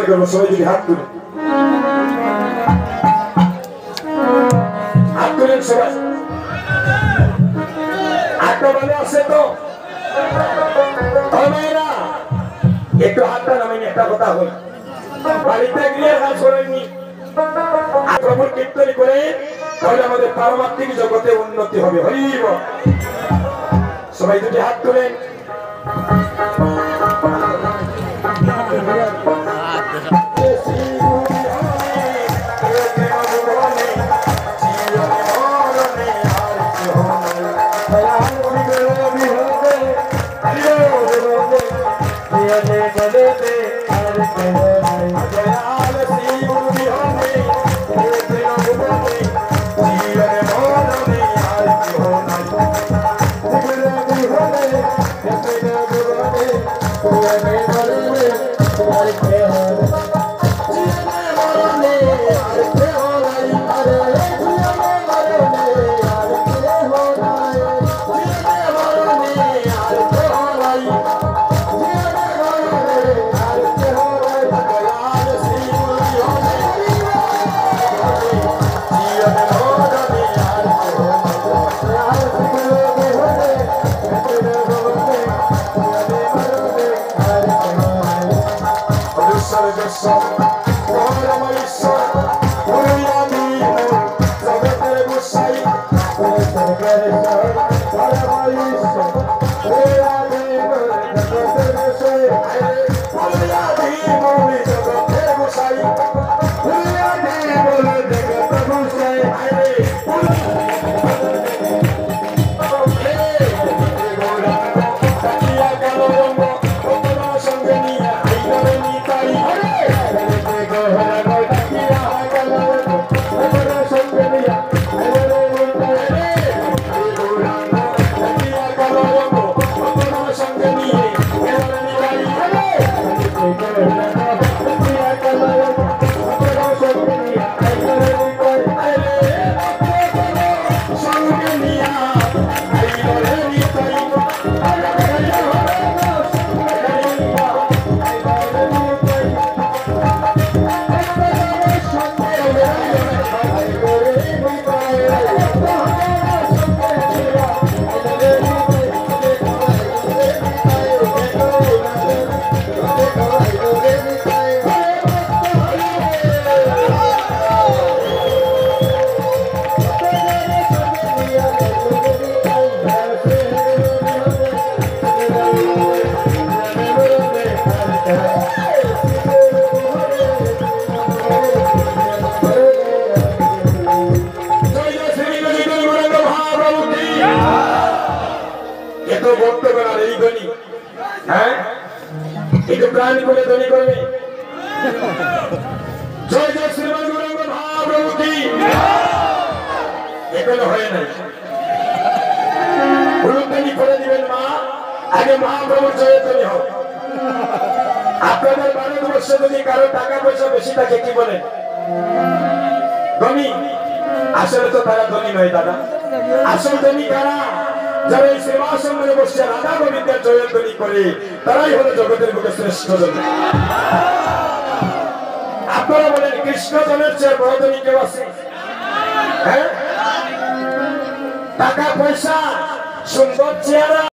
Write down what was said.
করবো সবাই যদি হাত তুলে হাত তুলেন সবাই হাতটা ভালো আছে তো একটু হাতটা নামাইনি একটা কথা হই বাড়িতে গিয়ে হাত ছড়াইনি প্রভুর কীর্তন করে তাহলে আমাদের পারমাত্মিক জগতে উন্নতি হবে হরিব সবাই যদি হাত তুলেন আপনাদের ভারতবর্ষে যদি কারো টাকা পয়সা বেশি থাকে কি বলেন ধনী আসলে তো তারা ধনী নয় দাদা আসল ধনী কারা যারা এই সেবাসনে বসে রাধা গোবিন্দের জয়ধ্বনি করে তারাই হলো জগতের বুকে শ্রেষ্ঠ ধনী আপনারা বলেন কৃষ্ণ ধনের চেয়ে বড় ধনী কেউ আছে হ্যাঁ টাকা পয়সা সুন্দর চেহারা